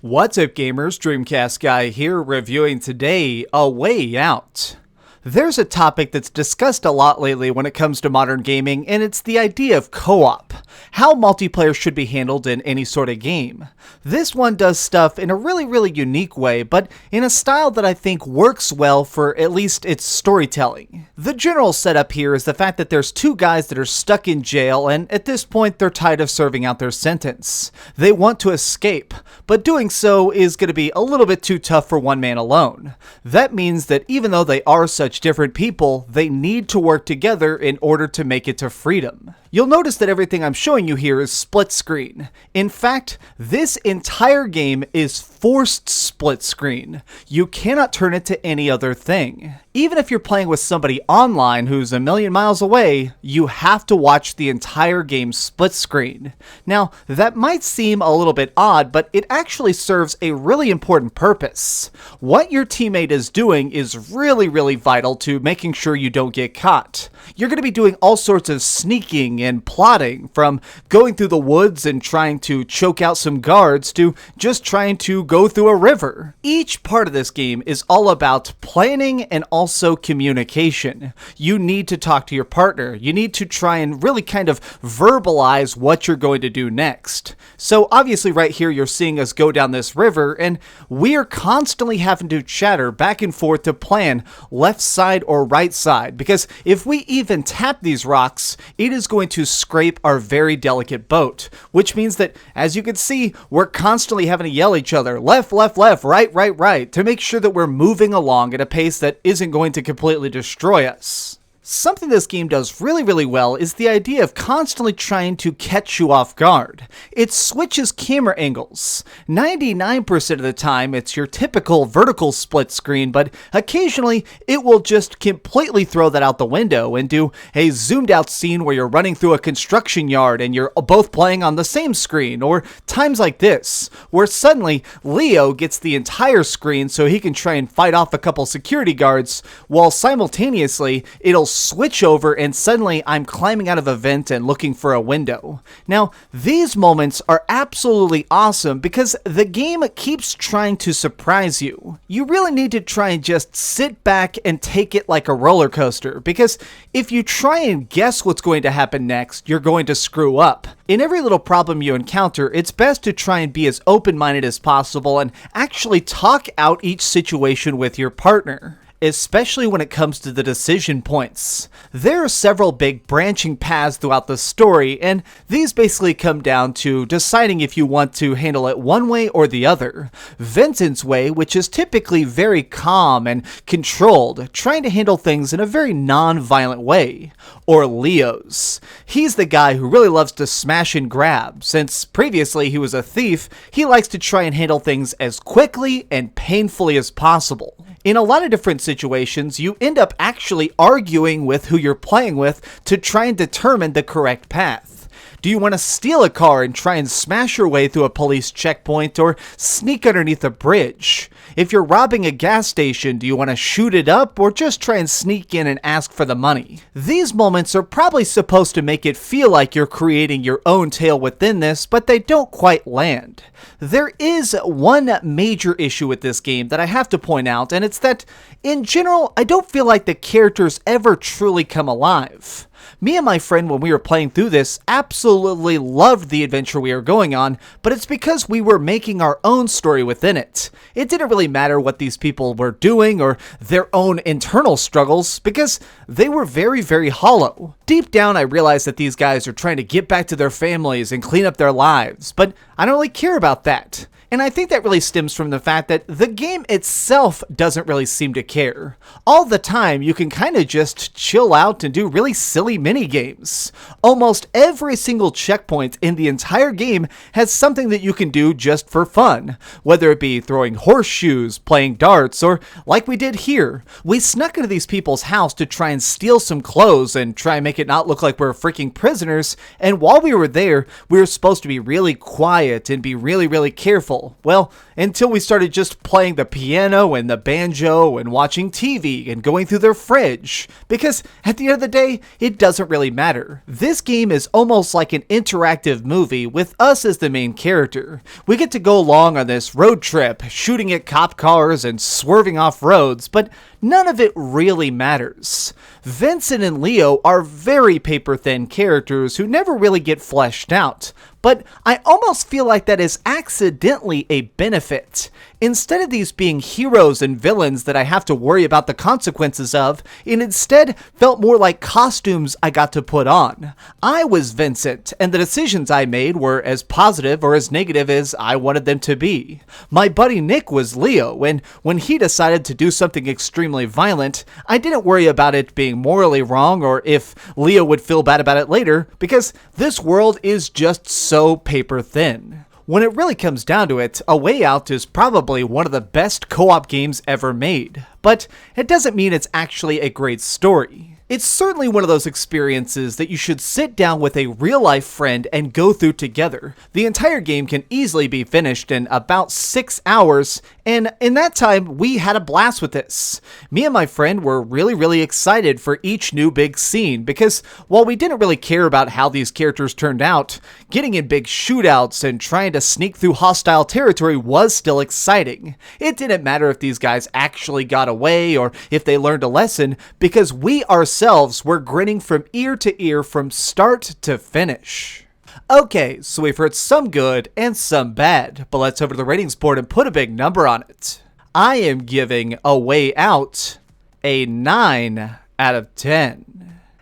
What's up gamers, DreamcastGuy here reviewing today A Way Out. There's a topic that's discussed a lot lately when it comes to modern gaming, and it's the idea of co-op. How multiplayer should be handled in any sort of game. This one does stuff in a really unique way, but in a style that I think works well for at least its storytelling. The general setup here is the fact that there's two guys that are stuck in jail, and at this point they're tired of serving out their sentence. They want to escape, but doing so is going to be a little bit too tough for one man alone. That means that even though they are such different people, they need to work together in order to make it to freedom. You'll notice that everything I'm showing you here is split screen. In fact, this entire game is forced split screen. You cannot turn it to any other thing. Even if you're playing with somebody online who's a million miles away, you have to watch the entire game split screen. Now, that might seem a little bit odd, but it actually serves a really important purpose. What your teammate is doing is really vital to making sure you don't get caught. You're going to be doing all sorts of sneaking and plotting, from going through the woods and trying to choke out some guards to just trying to go through a river. Each part of this game is all about planning and also communication. You need to talk to your partner. You need to try and really kind of verbalize what you're going to do next. So obviously right here you're seeing us go down this river, and we are constantly having to chatter back and forth to plan left side or right side, because if we even tap these rocks, it is going to scrape our very delicate boat, which means that, as you can see, we're constantly having to yell at each other, left, right, to make sure that we're moving along at a pace that isn't going to completely destroy us. Something this game does really well is the idea of constantly trying to catch you off guard. It switches camera angles. 99% of the time it's your typical vertical split screen, but occasionally it will just completely throw that out the window and do a zoomed out scene where you're running through a construction yard and you're both playing on the same screen, or times like this, where suddenly Leo gets the entire screen so he can try and fight off a couple security guards, while simultaneously it'll switch over and suddenly I'm climbing out of a vent and looking for a window. Now, these moments are absolutely awesome because the game keeps trying to surprise you. You really need to try and just sit back and take it like a roller coaster, because if you try and guess what's going to happen next, you're going to screw up. In every little problem you encounter, it's best to try and be as open-minded as possible and actually talk out each situation with your partner, especially when it comes to the decision points. There are several big branching paths throughout the story, and these basically come down to deciding if you want to handle it one way or the other. Vincent's way, which is typically very calm and controlled, trying to handle things in a very non-violent way. Or Leo's. He's the guy who really loves to smash and grab. Since previously he was a thief, he likes to try and handle things as quickly and painfully as possible. In a lot of different situations, you end up actually arguing with who you're playing with to try and determine the correct path. Do you want to steal a car and try and smash your way through a police checkpoint, or sneak underneath a bridge? If you're robbing a gas station, do you want to shoot it up or just try and sneak in and ask for the money? These moments are probably supposed to make it feel like you're creating your own tale within this, but they don't quite land. There is one major issue with this game that I have to point out, and it's that, in general, I don't feel like the characters ever truly come alive. Me and my friend, when we were playing through this, absolutely loved the adventure we were going on, but it's because we were making our own story within it. It didn't really matter what these people were doing or their own internal struggles, because they were very hollow. Deep down, I realized that these guys are trying to get back to their families and clean up their lives, but I don't really care about that. And I think that really stems from the fact that the game itself doesn't really seem to care. All the time, you can kind of just chill out and do really silly mini-games. Almost every single checkpoint in the entire game has something that you can do just for fun, whether it be throwing horseshoes, playing darts, or like we did here. We snuck into these people's house to try and steal some clothes and try and make it not look like we're freaking prisoners, and while we were there, we were supposed to be really quiet and be really careful. Well, until we started just playing the piano and the banjo and watching TV and going through their fridge. Because at the end of the day, it doesn't really matter. This game is almost like an interactive movie with us as the main character. We get to go along on this road trip, shooting at cop cars and swerving off roads, but none of it really matters. Vincent and Leo are very paper-thin characters who never really get fleshed out, but I almost feel like that is accidentally a benefit. Instead of these being heroes and villains that I have to worry about the consequences of, it instead felt more like costumes I got to put on. I was Vincent, and the decisions I made were as positive or as negative as I wanted them to be. My buddy Nick was Leo, and when he decided to do something extremely violent, I didn't worry about it being morally wrong or if Leo would feel bad about it later, because this world is just so paper thin. When it really comes down to it, A Way Out is probably one of the best co-op games ever made, but it doesn't mean it's actually a great story. It's certainly one of those experiences that you should sit down with a real-life friend and go through together. The entire game can easily be finished in about 6 hours, and in that time, we had a blast with this. Me and my friend were really excited for each new big scene, because while we didn't really care about how these characters turned out, getting in big shootouts and trying to sneak through hostile territory was still exciting. It didn't matter if these guys actually got away or if they learned a lesson, because we ourselves were grinning from ear to ear from start to finish. Okay, so we've heard some good and some bad, but let's over to the ratings board and put a big number on it. I am giving A Way Out a 9 out of 10.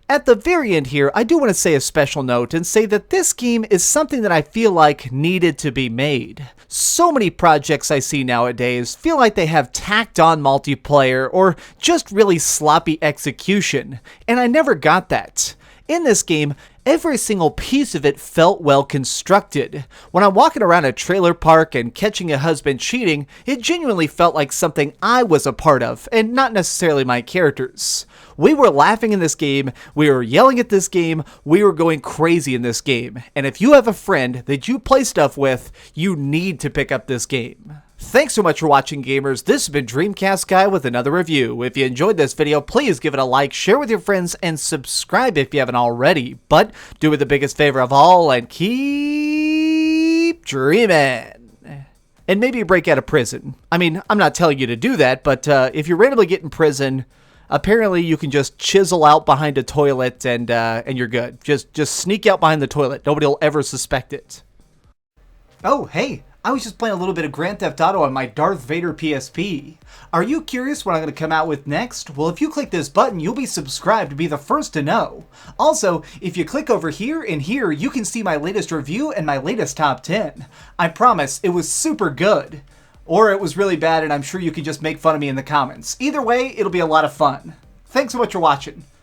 At the very end here, I do want to say a special note and say that this game is something that I feel like needed to be made. So many projects I see nowadays feel like they have tacked on multiplayer or just really sloppy execution, and I never got that. In this game, every single piece of it felt well constructed. When I'm walking around a trailer park and catching a husband cheating, it genuinely felt like something I was a part of, and not necessarily my characters. We were laughing in this game, we were yelling at this game, we were going crazy in this game. And if you have a friend that you play stuff with, you need to pick up this game. Thanks so much for watching, gamers. This has been DreamcastGuy with another review. If you enjoyed this video, please give it a like, share with your friends, and subscribe if you haven't already. But do me the biggest favor of all and keep dreaming. And maybe break out of prison. I mean, I'm not telling you to do that, but if you randomly get in prison, apparently you can just chisel out behind a toilet and you're good. Just sneak out behind the toilet. Nobody will ever suspect it. Oh, hey. I was just playing a little bit of Grand Theft Auto on my Darth Vader PSP. Are you curious what I'm going to come out with next? Well, if you click this button, you'll be subscribed to be the first to know. Also, if you click over here and here, you can see my latest review and my latest top 10. I promise, it was super good. Or it was really bad and I'm sure you can just make fun of me in the comments. Either way, it'll be a lot of fun. Thanks so much for watching.